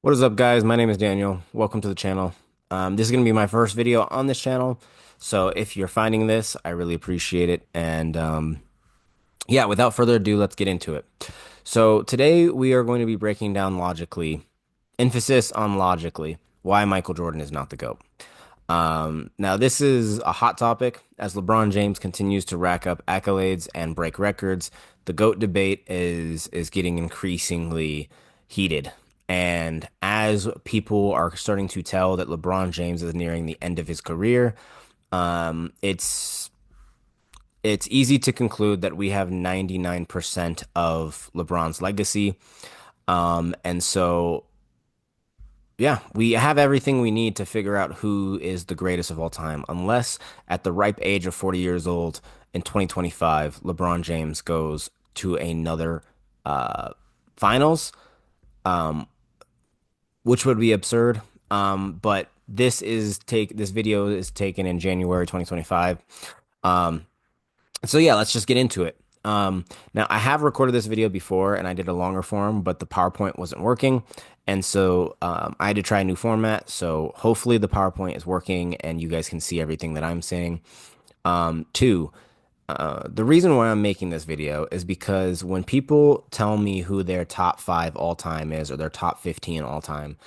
What is up, guys? My name is Daniel. Welcome to the channel. This is going to be my first video on this channel. So if you're finding this, I really appreciate it. And yeah, without further ado, let's get into it. So today we are going to be breaking down logically, emphasis on logically, why Michael Jordan is not the GOAT. Now this is a hot topic as LeBron James continues to rack up accolades and break records. The GOAT debate is getting increasingly heated. And as people are starting to tell that LeBron James is nearing the end of his career, um, it's it's easy to conclude that we have 99% of LeBron's legacy. And so yeah, we have everything we need to figure out who is the greatest of all time, unless at the ripe age of 40 years old in 2025, LeBron James goes to another uh, finals, um, which would be absurd. But this video is taken in January 2025. Um, so yeah, let's just get into it. Now I have recorded this video before and I did a longer form, but the PowerPoint wasn't working. And so I had to try a new format. So hopefully the PowerPoint is working and you guys can see everything that I'm saying. Two, the reason why I'm making this video is because when people tell me who their top five all time is or their top 15 all time,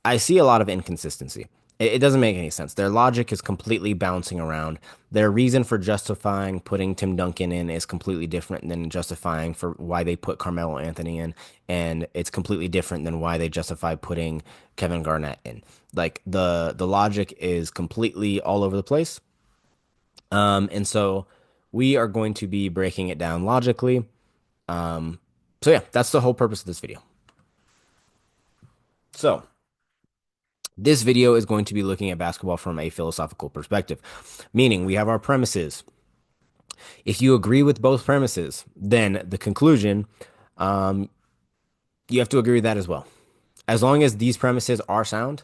I see a lot of inconsistency. It doesn't make any sense. Their logic is completely bouncing around. Their reason for justifying putting Tim Duncan in is completely different than justifying for why they put Carmelo Anthony in, and it's completely different than why they justify putting Kevin Garnett in. Like the logic is completely all over the place. And so we are going to be breaking it down logically. So yeah, that's the whole purpose of this video. So this video is going to be looking at basketball from a philosophical perspective, meaning we have our premises. If you agree with both premises, then the conclusion, um, you have to agree with that as well. As long as these premises are sound,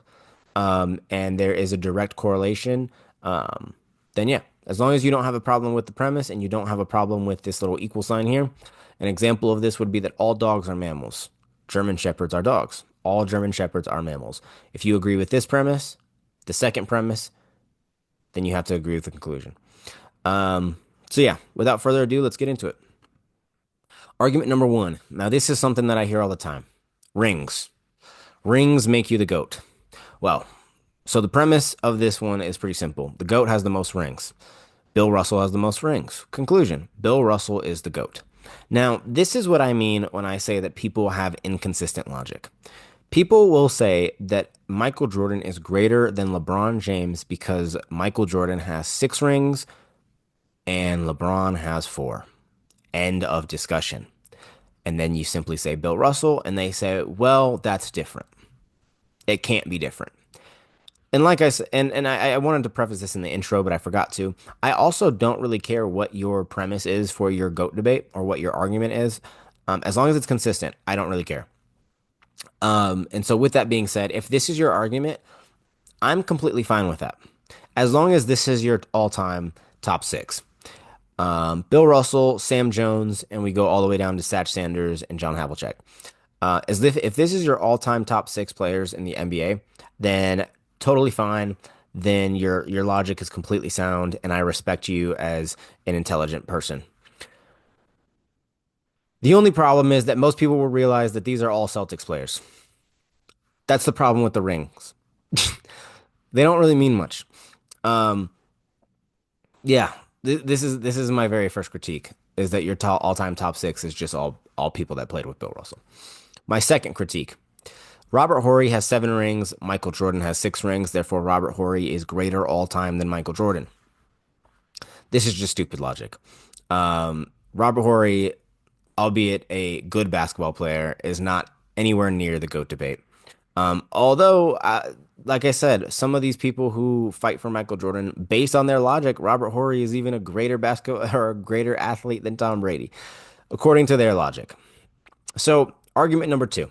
and there is a direct correlation, then yeah, as long as you don't have a problem with the premise and you don't have a problem with this little equal sign here, an example of this would be that all dogs are mammals. German shepherds are dogs. All German shepherds are mammals. If you agree with this premise, the second premise, then you have to agree with the conclusion. So yeah, without further ado, let's get into it. Argument number one. Now, this is something that I hear all the time. Rings. Rings make you the GOAT. Well, so the premise of this one is pretty simple. The GOAT has the most rings. Bill Russell has the most rings. Conclusion, Bill Russell is the GOAT. Now, this is what I mean when I say that people have inconsistent logic. People will say that Michael Jordan is greater than LeBron James because Michael Jordan has 6 rings and LeBron has 4. End of discussion. And then you simply say Bill Russell, and they say, well, that's different. It can't be different. And like I said, and I wanted to preface this in the intro, but I forgot to. I also don't really care what your premise is for your GOAT debate or what your argument is. As long as it's consistent, I don't really care. And so with that being said, if this is your argument, I'm completely fine with that. As long as this is your all-time top 6. Bill Russell, Sam Jones, and we go all the way down to Satch Sanders and John Havlicek. As if this is your all-time top 6 players in the NBA, then totally fine. Then your logic is completely sound, and I respect you as an intelligent person. The only problem is that most people will realize that these are all Celtics players. That's the problem with the rings. They don't really mean much. Um, yeah, this is my very first critique is that your all-time top 6 is just all people that played with Bill Russell. My second critique. Robert Horry has 7 rings. Michael Jordan has 6 rings. Therefore, Robert Horry is greater all time than Michael Jordan. This is just stupid logic. Robert Horry, albeit a good basketball player, is not anywhere near the GOAT debate. Although, like I said, some of these people who fight for Michael Jordan, based on their logic, Robert Horry is even a greater basketball or a greater athlete than Tom Brady, according to their logic. So, argument number two.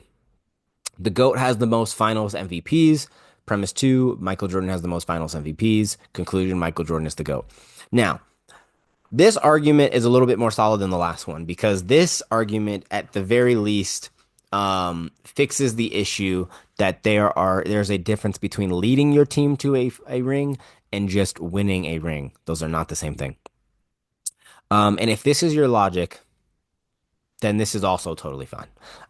The GOAT has the most finals MVPs. Premise two, Michael Jordan has the most finals MVPs. Conclusion, Michael Jordan is the GOAT. Now, this argument is a little bit more solid than the last one because this argument, at the very least, fixes the issue that there's a difference between leading your team to a ring and just winning a ring. Those are not the same thing. And if this is your logic, then this is also totally fine.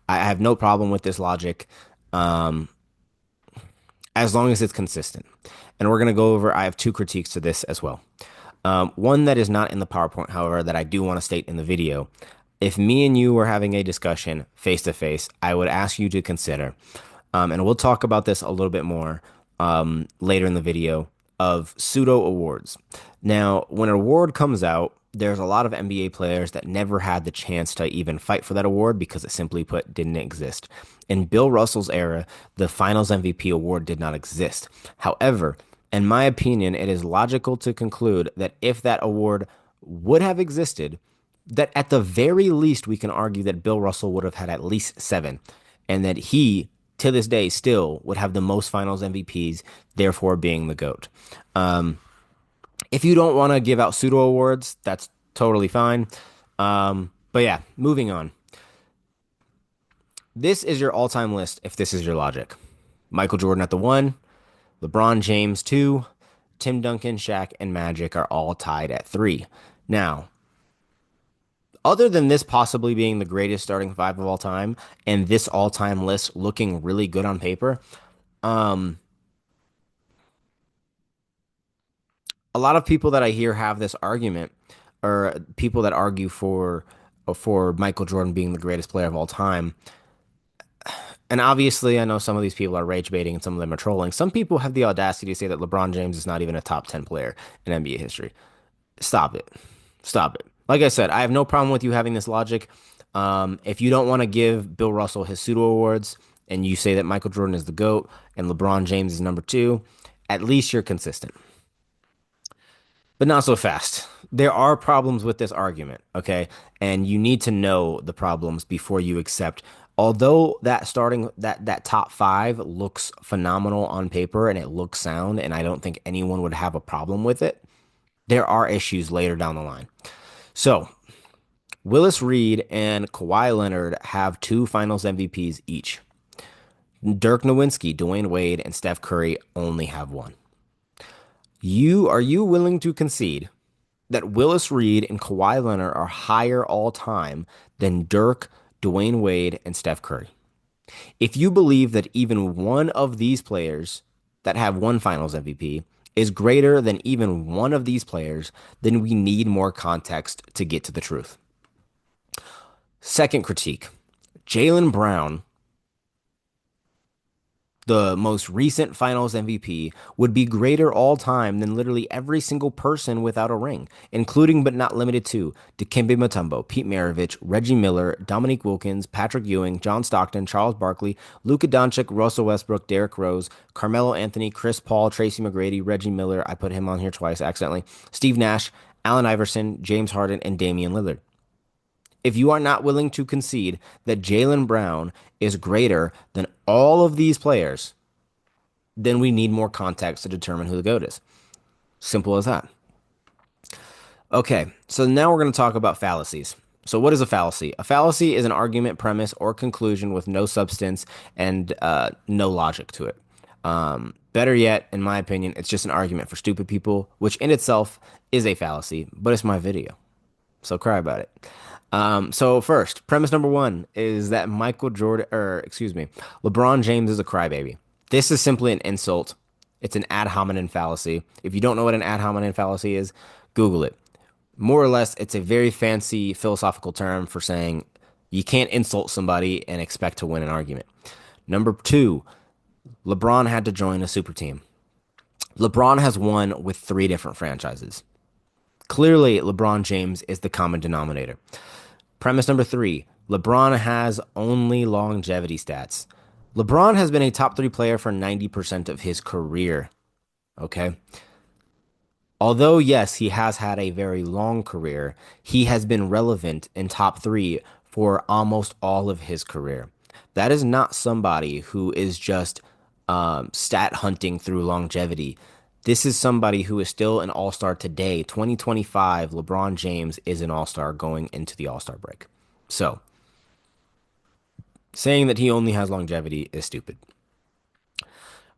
I have no problem with this logic, um, as long as it's consistent. And we're gonna go over. I have two critiques to this as well. One that is not in the PowerPoint, however, that I do want to state in the video. If me and you were having a discussion face to face, I would ask you to consider, and we'll talk about this a little bit more later in the video, of pseudo awards. Now, when an award comes out, there's a lot of NBA players that never had the chance to even fight for that award because it simply put didn't exist. In Bill Russell's era, the Finals MVP award did not exist. However, in my opinion, it is logical to conclude that if that award would have existed, that at the very least we can argue that Bill Russell would have had at least seven, and that he, to this day, still would have the most Finals MVPs, therefore being the GOAT. Um, if you don't want to give out pseudo awards, that's totally fine. But yeah, moving on. This is your all-time list if this is your logic. Michael Jordan at the one, LeBron James two, Tim Duncan, Shaq, and Magic are all tied at three. Now, other than this possibly being the greatest starting five of all time and this all-time list looking really good on paper, um, a lot of people that I hear have this argument, or people that argue for Michael Jordan being the greatest player of all time. And obviously, I know some of these people are rage baiting and some of them are trolling. Some people have the audacity to say that LeBron James is not even a top 10 player in NBA history. Stop it. Stop it. Like I said, I have no problem with you having this logic. If you don't want to give Bill Russell his pseudo awards and you say that Michael Jordan is the GOAT and LeBron James is number two, at least you're consistent. But not so fast. There are problems with this argument, okay? And you need to know the problems before you accept. Although that top five looks phenomenal on paper and it looks sound, and I don't think anyone would have a problem with it, there are issues later down the line. So, Willis Reed and Kawhi Leonard have two Finals MVPs each. Dirk Nowitzki, Dwayne Wade, and Steph Curry only have one. Are you willing to concede that Willis Reed and Kawhi Leonard are higher all time than Dirk, Dwayne Wade, and Steph Curry? If you believe that even one of these players that have one Finals MVP is greater than even one of these players, then we need more context to get to the truth. Second critique, Jaylen Brown, the most recent Finals MVP, would be greater all time than literally every single person without a ring, including but not limited to Dikembe Mutombo, Pete Maravich, Reggie Miller, Dominique Wilkins, Patrick Ewing, John Stockton, Charles Barkley, Luka Doncic, Russell Westbrook, Derrick Rose, Carmelo Anthony, Chris Paul, Tracy McGrady, Reggie Miller. I put him on here twice accidentally. Steve Nash, Allen Iverson, James Harden, and Damian Lillard. If you are not willing to concede that Jaylen Brown is greater than all of these players, then we need more context to determine who the GOAT is. Simple as that. Okay, so now we're going to talk about fallacies. So, what is a fallacy? A fallacy is an argument, premise, or conclusion with no substance and no logic to it. Better yet, in my opinion, it's just an argument for stupid people, which in itself is a fallacy, but it's my video. So cry about it. So first, premise number one is that Michael Jordan, or excuse me, LeBron James is a crybaby. This is simply an insult. It's an ad hominem fallacy. If you don't know what an ad hominem fallacy is, Google it. More or less, it's a very fancy philosophical term for saying you can't insult somebody and expect to win an argument. Number two, LeBron had to join a super team. LeBron has won with three different franchises. Clearly, LeBron James is the common denominator. Premise number three, LeBron has only longevity stats. LeBron has been a top three player for 90% of his career. Okay. Although, yes, he has had a very long career, he has been relevant in top three for almost all of his career. That is not somebody who is just stat hunting through longevity. This is somebody who is still an all-star today. 2025, LeBron James is an all-star going into the all-star break. So, Saying that he only has longevity is stupid.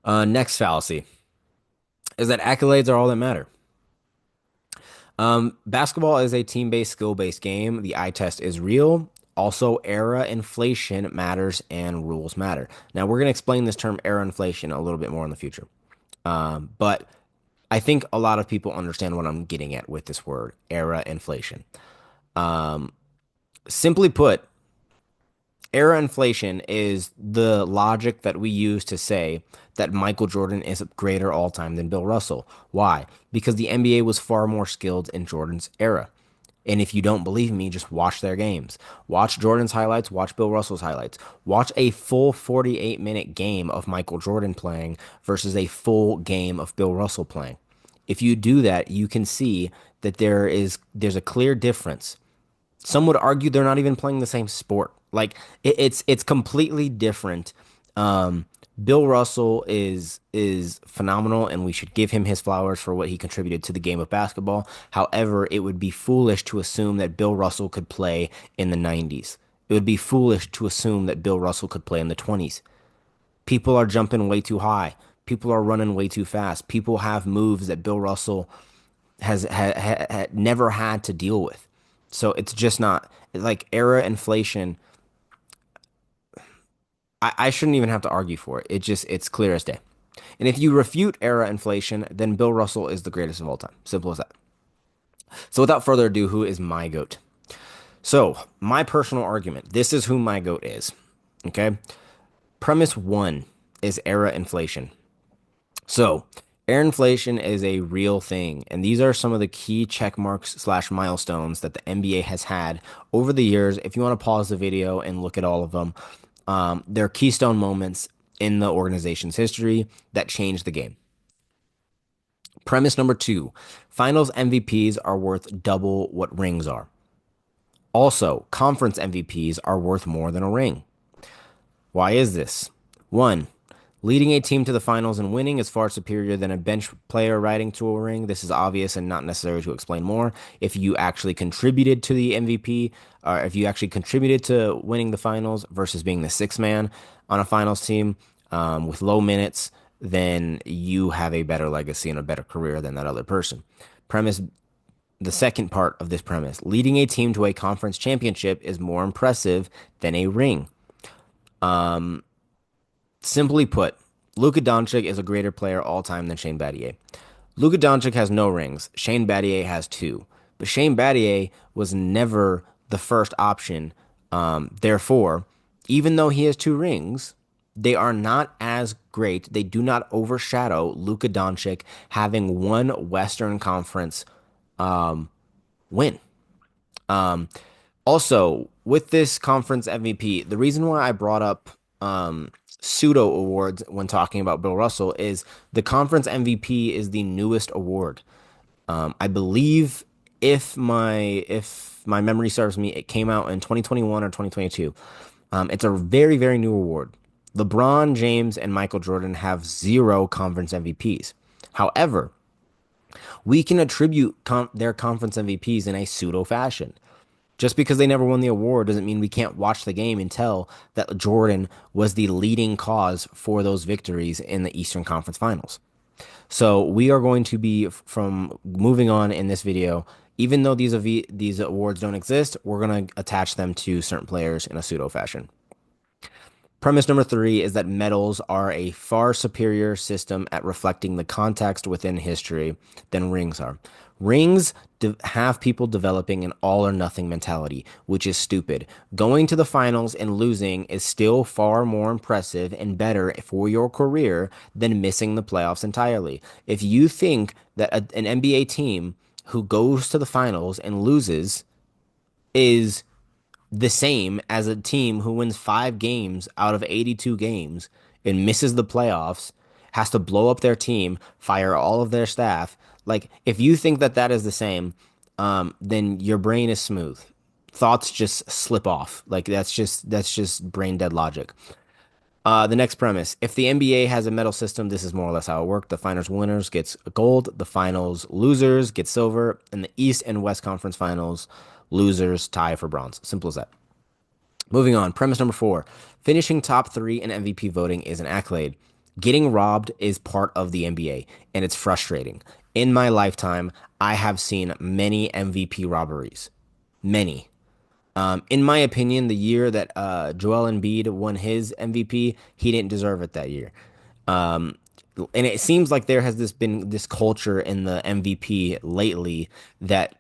Next fallacy is that accolades are all that matter. Basketball is a team-based, skill-based game. The eye test is real. Also, era inflation matters and rules matter. Now, we're going to explain this term era inflation a little bit more in the future. But I think a lot of people understand what I'm getting at with this word, era inflation. Simply put, era inflation is the logic that we use to say that Michael Jordan is greater all time than Bill Russell. Why? Because the NBA was far more skilled in Jordan's era. And if you don't believe me, just watch their games. Watch Jordan's highlights, watch Bill Russell's highlights. Watch a full 48-minute game of Michael Jordan playing versus a full game of Bill Russell playing. If you do that, you can see that there's a clear difference. Some would argue they're not even playing the same sport. Like it's completely different. Bill Russell is phenomenal, and we should give him his flowers for what he contributed to the game of basketball. However, it would be foolish to assume that Bill Russell could play in the 90s. It would be foolish to assume that Bill Russell could play in the 20s. People are jumping way too high. People are running way too fast. People have moves that Bill Russell never had to deal with. So it's just not like era inflation. I shouldn't even have to argue for it. It's clear as day. And if you refute era inflation, then Bill Russell is the greatest of all time. Simple as that. So without further ado, who is my GOAT? So my personal argument, this is who my GOAT is. Okay. Premise one is era inflation. So, air inflation is a real thing, and these are some of the key check marks slash milestones that the NBA has had over the years. If you want to pause the video and look at all of them, they're keystone moments in the organization's history that changed the game. Premise number two, finals MVPs are worth double what rings are. Also, conference MVPs are worth more than a ring. Why is this? One, leading a team to the finals and winning is far superior than a bench player riding to a ring. This is obvious and not necessary to explain more. If you actually contributed to the MVP, or if you actually contributed to winning the finals versus being the sixth man on a finals team with low minutes, then you have a better legacy and a better career than that other person. Premise The second part of this premise, leading a team to a conference championship is more impressive than a ring. Simply put, Luka Doncic is a greater player all time than Shane Battier. Luka Doncic has no rings. Shane Battier has two. But Shane Battier was never the first option. Therefore, even though he has two rings, they are not as great. They do not overshadow Luka Doncic having one Western Conference win. Also, with this conference MVP, the reason why I brought up pseudo awards when talking about Bill Russell is the conference MVP is the newest award. I believe if my memory serves me, it came out in 2021 or 2022. It's a very, very new award. LeBron James and Michael Jordan have zero conference MVPs. However, we can attribute their conference MVPs in a pseudo fashion. Just because they never won the award doesn't mean we can't watch the game and tell that Jordan was the leading cause for those victories in the Eastern Conference Finals. So we are going to be from moving on in this video. Even though these awards don't exist, we're going to attach them to certain players in a pseudo fashion. Premise number three is that medals are a far superior system at reflecting the context within history than rings are. Rings have people developing an all or nothing mentality, which is stupid. Going to the finals and losing is still far more impressive and better for your career than missing the playoffs entirely. If you think that an NBA team who goes to the finals and loses is the same as a team who wins 5 games out of 82 games and misses the playoffs, has to blow up their team, fire all of their staff. Like, if you think that that is the same, then your brain is smooth. Thoughts just slip off. Like, that's just brain dead logic. The next premise: if the NBA has a medal system, this is more or less how it worked. The finals winners gets gold, the finals losers get silver, and the East and West Conference Finals losers tie for bronze. Simple as that. Moving on. Premise number four: Finishing top three in MVP voting is an accolade. Getting robbed is part of the NBA, and it's frustrating. In my lifetime, I have seen many MVP robberies. Many. In my opinion, the year that Joel Embiid won his MVP, he didn't deserve it that year. Um, and it seems like there has been this culture in the MVP lately that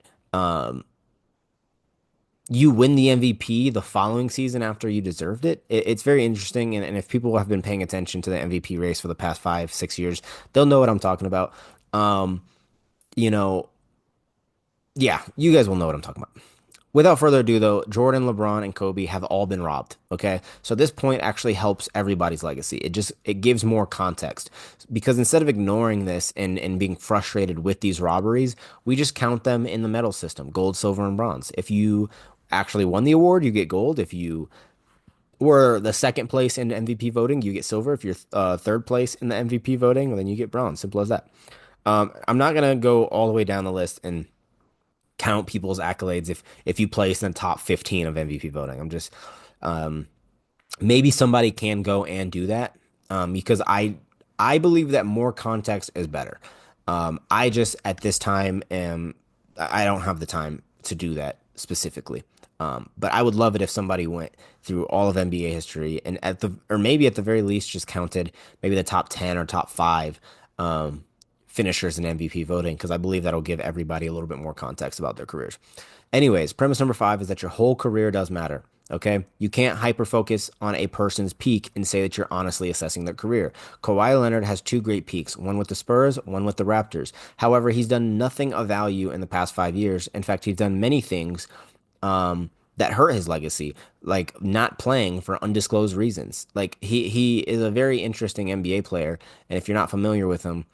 you win the MVP the following season after you deserved it. It's very interesting, and if people have been paying attention to the MVP race for the past 5, 6 years, they'll know what I'm talking about. Um, you know, yeah, you guys will know what I'm talking about. Without further ado, though, Jordan, LeBron, and Kobe have all been robbed. Okay, so this point actually helps everybody's legacy. It gives more context because instead of ignoring this and being frustrated with these robberies, we just count them in the medal system: gold, silver, and bronze. If you actually won the award, you get gold. If you were the second place in MVP voting, you get silver. If you're third place in the MVP voting, then you get bronze. Simple as that. I'm not gonna go all the way down the list and count people's accolades if you place in the top 15 of MVP voting. I'm just um, maybe somebody can go and do that because I believe that more context is better. I just at this time am I don't have the time to do that specifically. But I would love it if somebody went through all of NBA history and at the or maybe at the very least just counted maybe the top 10 or top five um, finishers in MVP voting because I believe that'll give everybody a little bit more context about their careers. Anyways, premise number five is that your whole career does matter. Okay. You can't hyper focus on a person's peak and say that you're honestly assessing their career. Kawhi Leonard has two great peaks, one with the Spurs, one with the Raptors. However, he's done nothing of value in the past 5 years. In fact, he's done many things that hurt his legacy, like not playing for undisclosed reasons. Like he is a very interesting NBA player, and if you're not familiar with him,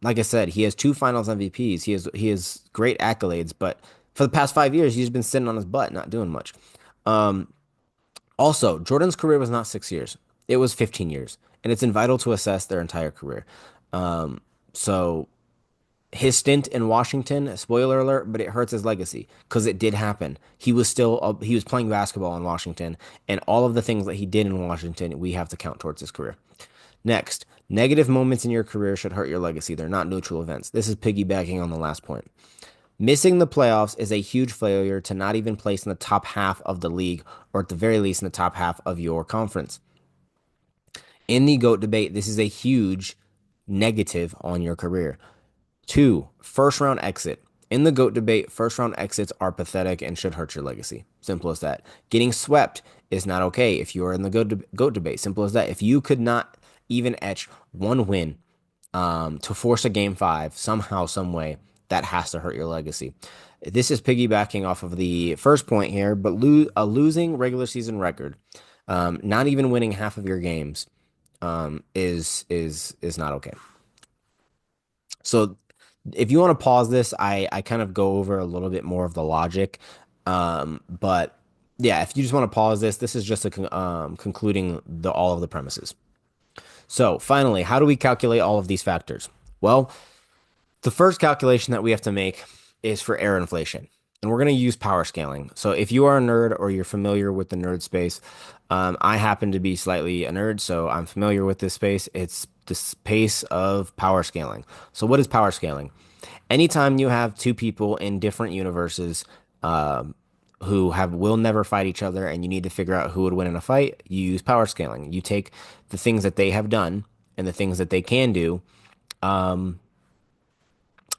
like I said, he has two Finals MVPs. He has great accolades, but for the past 5 years, he's been sitting on his butt, not doing much. Also, Jordan's career was not 6 years; it was 15 years, and it's vital to assess their entire career. So his stint in Washington, spoiler alert, but it hurts his legacy because it did happen. He was playing basketball in Washington, and all of the things that he did in Washington, we have to count towards his career. Next, negative moments in your career should hurt your legacy. They're not neutral events. This is piggybacking on the last point. Missing the playoffs is a huge failure to not even place in the top half of the league, or at the very least in the top half of your conference. In the GOAT debate, this is a huge negative on your career. Two, first round exit. In the GOAT debate, first round exits are pathetic and should hurt your legacy. Simple as that. Getting swept is not okay if you are in the GOAT debate. Simple as that. If you could not even etch one win to force a game five somehow, some way, that has to hurt your legacy. This is piggybacking off of the first point here, but a losing regular season record, not even winning half of your games, is not okay. So if you want to pause this, I kind of go over a little bit more of the logic. But yeah, if you just want to pause this, this is just concluding all of the premises. So finally, how do we calculate all of these factors? Well, the first calculation that we have to make is for air inflation, and we're going to use power scaling. So if you are a nerd or you're familiar with the nerd space, I happen to be slightly a nerd, so I'm familiar with this space. It's the space of power scaling. So what is power scaling? Anytime you have two people in different universes who have will never fight each other, and you need to figure out who would win in a fight, you use power scaling. You take the things that they have done and the things that they can do, and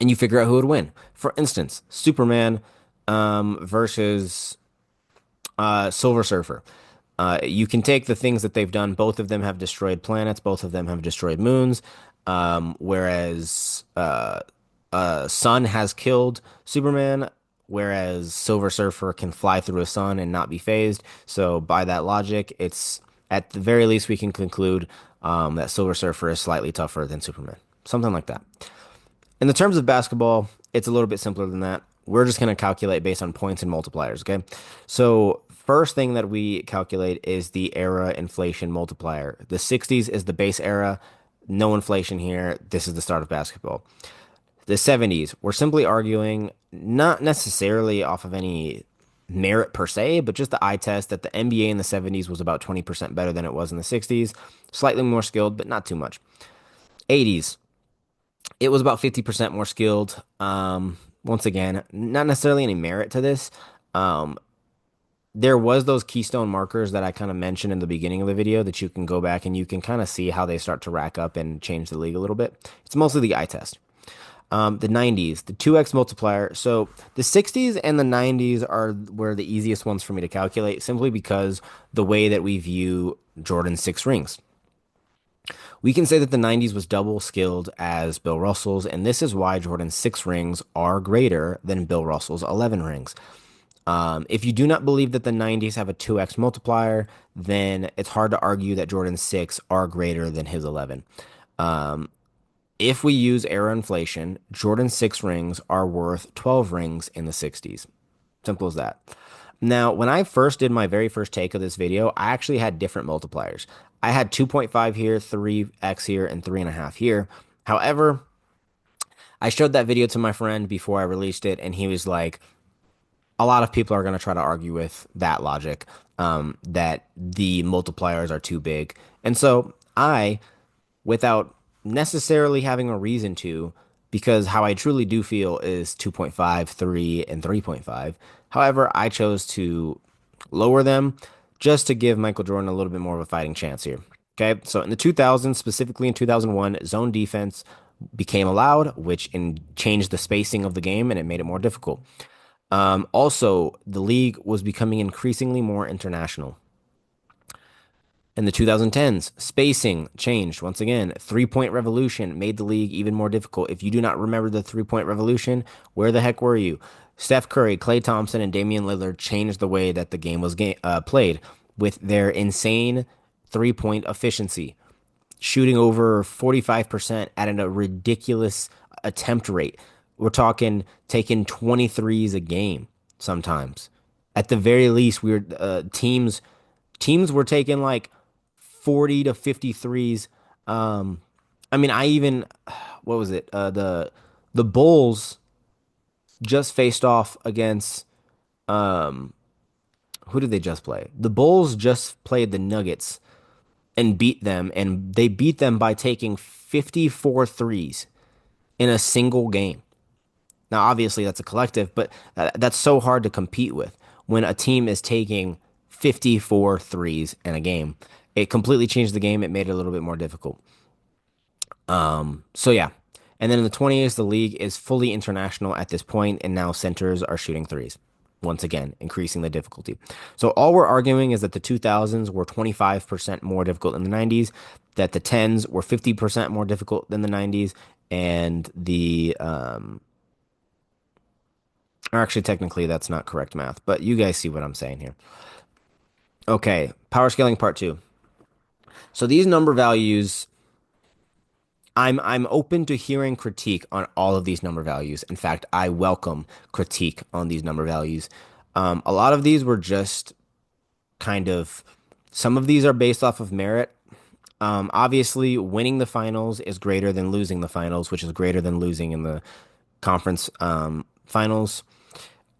you figure out who would win. For instance, Superman versus Silver Surfer. You can take the things that they've done. Both of them have destroyed planets. Both of them have destroyed moons. Whereas Sun has killed Superman, whereas Silver Surfer can fly through a sun and not be phased. So by that logic, it's at the very least we can conclude that Silver Surfer is slightly tougher than Superman. Something like that. In the terms of basketball, it's a little bit simpler than that. We're just going to calculate based on points and multipliers, okay? So, first thing that we calculate is the era inflation multiplier. The 60s is the base era, no inflation here. This is the start of basketball. The 70s, we're simply arguing not necessarily off of any merit per se, but just the eye test that the NBA in the 70s was about 20% better than it was in the 60s. Slightly more skilled, but not too much. 80s, it was about 50% more skilled. Once again, not necessarily any merit to this. Um, there was those keystone markers that I kind of mentioned in the beginning of the video that you can go back and you can kind of see how they start to rack up and change the league a little bit. It's mostly the eye test. The 90s, the 2x multiplier. So the 60s and the 90s were the easiest ones for me to calculate simply because the way that we view Jordan's 6 rings. We can say that the 90s was double skilled as Bill Russell's, and this is why Jordan's 6 rings are greater than Bill Russell's 11 rings. If you do not believe that the 90s have a 2x multiplier, then it's hard to argue that Jordan's 6 are greater than his 11. Um, if we use era inflation, Jordan's 6 rings are worth 12 rings in the 60s. Simple as that. Now, when I first did my very first take of this video, I actually had different multipliers. I had 2.5 here, 3x here, and 3.5 here. However, I showed that video to my friend before I released it, and he was like, a lot of people are going to try to argue with that logic, that the multipliers are too big. And so I, without necessarily having a reason to, because how I truly do feel is 2.5, 3, and 3.5. However, I chose to lower them just to give Michael Jordan a little bit more of a fighting chance here. Okay, so in the 2000s, specifically in 2001, zone defense became allowed, which changed the spacing of the game and it made it more difficult. Also, the league was becoming increasingly more international. In the 2010s, spacing changed once again. 3 point revolution made the league even more difficult. If you do not remember the 3 point revolution, where the heck were you? Steph Curry, Klay Thompson, and Damian Lillard changed the way that the game was played with their insane 3 point efficiency, shooting over 45% at a ridiculous attempt rate. We're talking taking 23s a game sometimes. At the very least, we were teams were taking like 40 to 53s. I mean, I even what was it? The Bulls just faced off against who did they just play? The Bulls just played the Nuggets and beat them, and they beat them by taking 54 threes in a single game. Now, obviously, that's a collective, but that's so hard to compete with when a team is taking 54 threes in a game. It completely changed the game. It made it a little bit more difficult. So yeah. And then in the 20s, the league is fully international at this point, and now centers are shooting threes. Once again, increasing the difficulty. So all we're arguing is that the 2000s were 25% more difficult than the 90s, that the 10s were 50% more difficult than the 90s, and or actually technically that's not correct math, but you guys see what I'm saying here. Okay, power scaling part 2. So these number values, I'm open to hearing critique on all of these number values. In fact, I welcome critique on these number values. A lot of these were just kind of, some of these are based off of merit. Obviously, winning the finals is greater than losing the finals, which is greater than losing in the conference finals.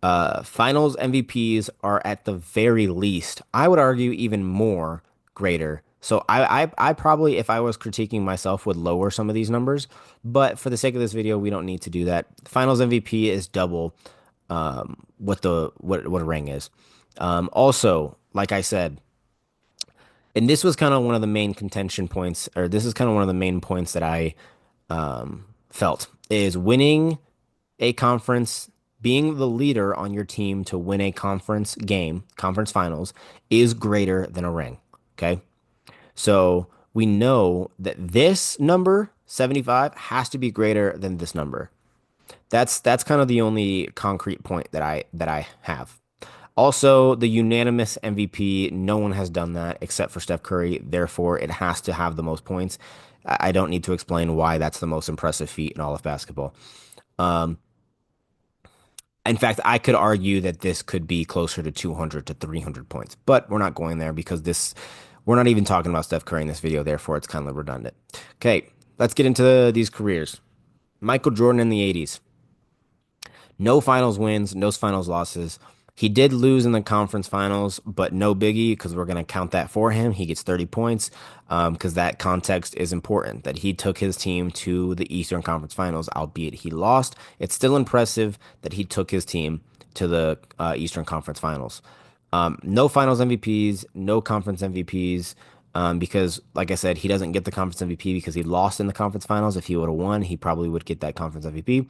Finals MVPs are at the very least, I would argue, even more greater. So I probably, if I was critiquing myself, would lower some of these numbers. But for the sake of this video, we don't need to do that. Finals MVP is double what a ring is. Also, like I said, and this was kind of one of the main contention points, or this is kind of one of the main points that I felt is winning a conference, being the leader on your team to win a conference game, conference finals, is greater than a ring. Okay. So we know that this number, 75, has to be greater than this number. That's kind of the only concrete point that I have. Also, the unanimous MVP, no one has done that except for Steph Curry. Therefore, it has to have the most points. I don't need to explain why that's the most impressive feat in all of basketball. Um, In fact, I could argue that this could be closer to 200 to 300 points, but we're not going there because we're not even talking about Steph Curry in this video. Therefore, it's kind of redundant. Okay, let's get into these careers. Michael Jordan in the 80s. No finals wins, no finals losses. He did lose in the conference finals, but no biggie because we're going to count that for him. He gets 30 points because that context is important that he took his team to the Eastern Conference Finals, albeit he lost. It's still impressive that he took his team to the Eastern Conference Finals. No finals MVPs, no conference MVPs, because, like I said, he doesn't get the conference MVP because he lost in the conference finals. If he would have won, he probably would get that conference MVP.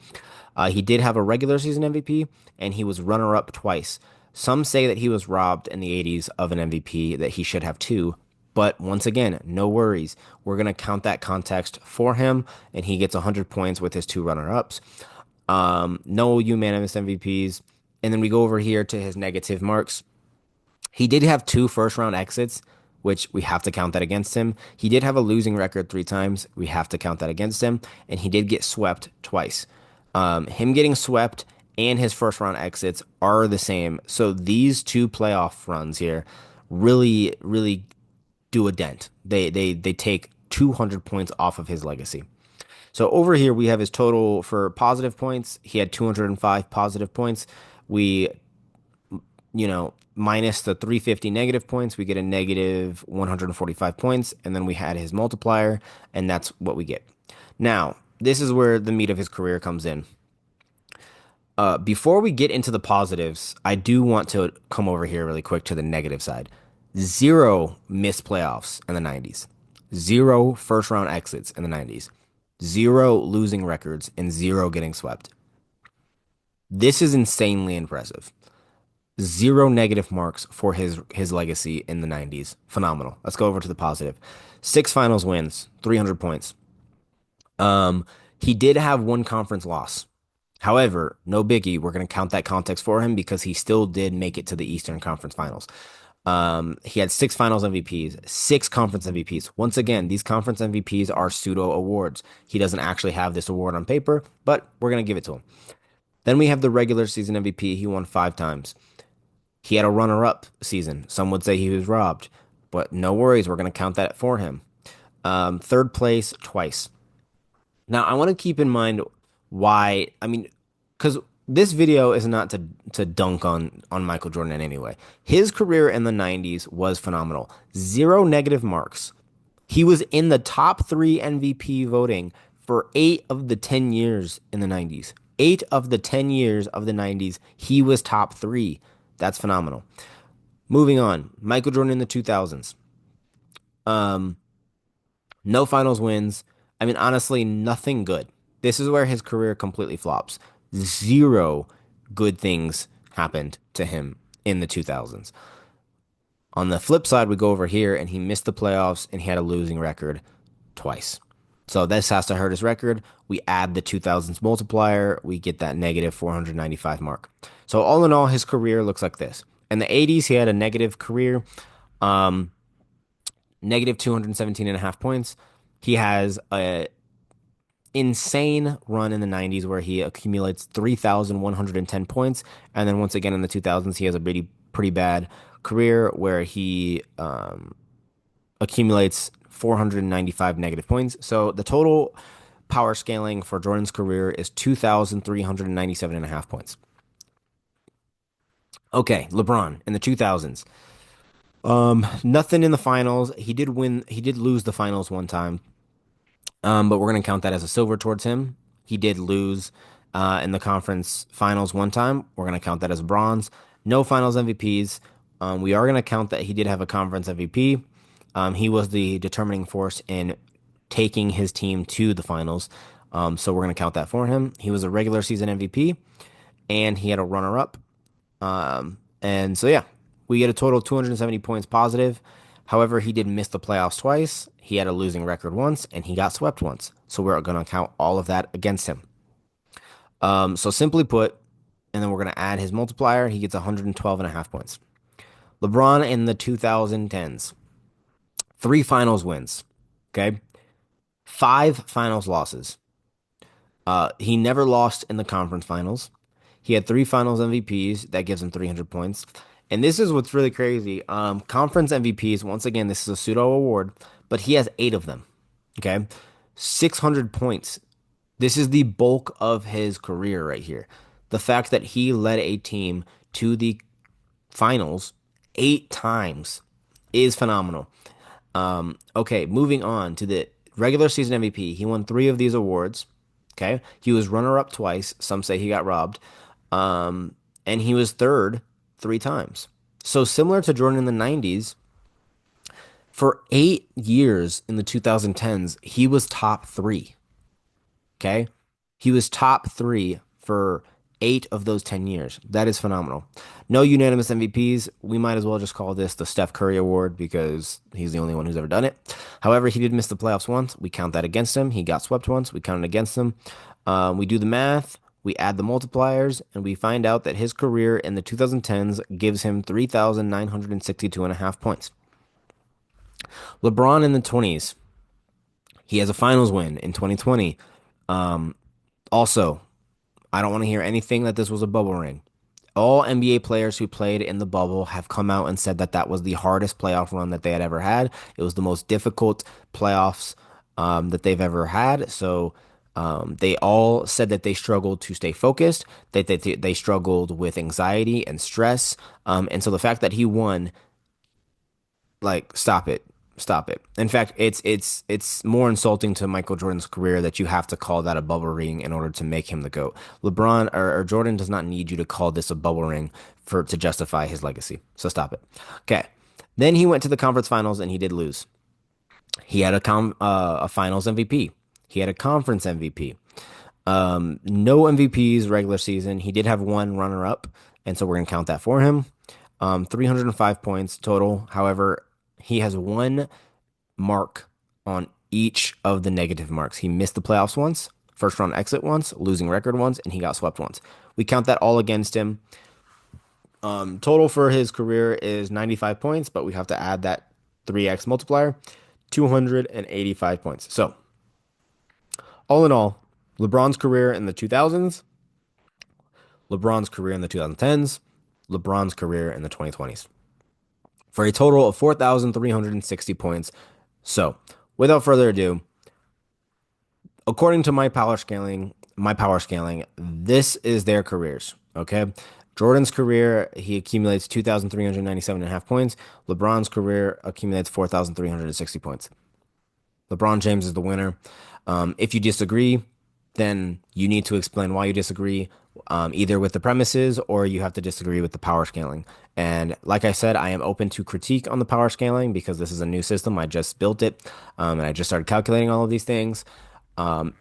He did have a regular season MVP, and he was runner up twice. Some say that he was robbed in the 80s of an MVP, that he should have two. But once again, no worries. We're going to count that context for him, and he gets 100 points with his two runner ups. No unanimous MVPs. And then we go over here to his negative marks. He did have two first round exits, which we have to count that against him. He did have a losing record three times. We have to count that against him. And he did get swept twice. Him getting swept and his first round exits are the same. So these two playoff runs here really, really do a dent. They take 200 points off of his legacy. So over here we have his total for positive points. He had 205 positive points. We minus the 350 negative points, we get a negative 145 points, and then we had his multiplier, and that's what we get. Now, this is where the meat of his career comes in. Before we get into the positives, I do want to come over here really quick to the negative side. Zero missed playoffs in the 90s, zero first round exits in the 90s, zero losing records, and zero getting swept. This is insanely impressive. Zero negative marks for his legacy in the 90s. Phenomenal. Let's go over to the positive. Six finals wins, 300 points. Um, he did have one conference loss. However, no biggie. We're going to count that context for him because he still did make it to the Eastern Conference Finals. He had six finals MVPs, six conference MVPs. Once again, these conference MVPs are pseudo awards. He doesn't actually have this award on paper, but we're going to give it to him. Then we have the regular season MVP. He won five times. He had a runner-up season. Some would say he was robbed, but no worries. We're going to count that for him. Third place twice. Now, I want to keep in mind why. I mean, because this video is not to dunk on Michael Jordan in any way. His career in the 90s was phenomenal. Zero negative marks. He was in the top three MVP voting for 8 of the 10 years in the 90s. 8 of the 10 years of the 90s, he was top three. That's phenomenal. Moving on, Michael Jordan in the 2000s. Um, no finals wins. I mean, honestly, nothing good. This is where his career completely flops. Zero good things happened to him in the 2000s. On the flip side, we go over here and he missed the playoffs and he had a losing record twice. So this has to hurt his record. We add the 2000s multiplier, we get that negative 495 mark. So all in all, his career looks like this. In the 80s, he had a negative career, um, negative 217 and a half points. He has a insane run in the 90s where he accumulates 3,110 points. And then once again in the 2000s, he has a pretty bad career where he accumulates 495 negative points. So the total power scaling for Jordan's career is 2,397 and a half points. Okay, LeBron in the 2000s. Nothing in the finals. He did win. He did lose the finals one time, but we're going to count that as a silver towards him. He did lose in the conference finals one time. We're going to count that as bronze. No finals MVPs. We are going to count that he did have a conference MVP. He was the determining force in taking his team to the finals. So we're going to count that for him. He was a regular season MVP, and he had a runner-up. And so, yeah, we get a total of 270 points positive. However, he did miss the playoffs twice. He had a losing record once, and he got swept once. So we're going to count all of that against him. So simply put, and then we're going to add his multiplier. He gets 112 and a half points. LeBron in the 2010s, three finals wins. Okay. Five finals losses. He never lost in the conference finals. He had three finals MVPs. That gives him 300 points. And this is what's really crazy. Conference MVPs, once again, this is a pseudo award, but he has eight of them. Okay. 600 points. This is the bulk of his career right here. The fact that he led a team to the finals 8 times is phenomenal. Okay, moving on to the regular season MVP. He won 3 of these awards. Okay, he was runner-up twice. Some say he got robbed. Um, and he was third 3 times. So similar to Jordan in the 90s, for 8 years in the 2010s, he was top three. Okay. He was top three for 8 of those 10 years. That is phenomenal. No unanimous MVPs. We might as well just call this the Steph Curry Award because he's the only one who's ever done it. However, he did miss the playoffs once. We count that against him. He got swept once. We count it against him. We do the math. We add the multipliers and we find out that his career in the 2010s gives him 3,962 and a half points. LeBron in the 20s, he has a finals win in 2020. Also, I don't want to hear anything that this was a bubble ring. All NBA players who played in the bubble have come out and said that that was the hardest playoff run that they had ever had. It was the most difficult playoffs that they've ever had. So they all said that they struggled to stay focused, that they struggled with anxiety and stress. And so the fact that he won, like, stop it. Stop it. In fact, it's more insulting to Michael Jordan's career that you have to call that a bubble ring in order to make him the GOAT. LeBron or Jordan does not need you to call this a bubble ring for to justify his legacy. So stop it. Okay. Then he went to the conference finals and he did lose. He had a finals MVP. He had a conference MVP. No MVPs regular season. He did have one runner up, and so we're gonna count that for him. 305 points total. However, he has one mark on each of the negative marks. He missed the playoffs once, first round exit once, losing record once, and he got swept once. We count that all against him. Total for his career is 95 points, but we have to add that 3x multiplier, 285 points. So, all in all, LeBron's career in the 2000s, LeBron's career in the 2010s, LeBron's career in the 2020s, for a total of 4,360 points. So, without further ado, according to my power scaling, this is their careers. Okay. Jordan's career, he accumulates 2,397 and a half points. LeBron's career accumulates 4,360 points. LeBron James is the winner. If you disagree, then you need to explain why you disagree, either with the premises or you have to disagree with the power scaling. And like I said, I am open to critique on the power scaling because this is a new system. I just built it, and I just started calculating all of these things.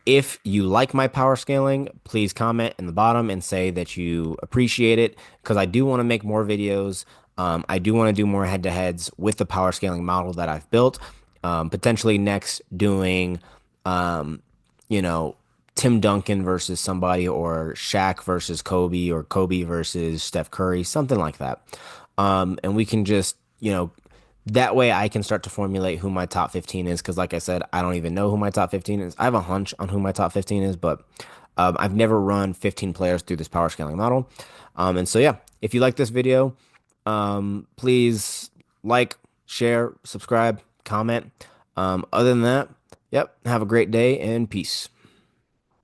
If you like my power scaling, please comment in the bottom and say that you appreciate it because I do want to make more videos. I do want to do more head-to-heads with the power scaling model that I've built. Potentially next doing, you know, Tim Duncan versus somebody or Shaq versus Kobe or Kobe versus Steph Curry, something like that. And we can just, that way I can start to formulate who my top 15 is. Cause like I said, I don't even know who my top 15 is. I have a hunch on who my top 15 is, but I've never run 15 players through this power scaling model. And so, yeah, if you like this video, please like, share, subscribe, comment. Other than that, yep, have a great day and peace.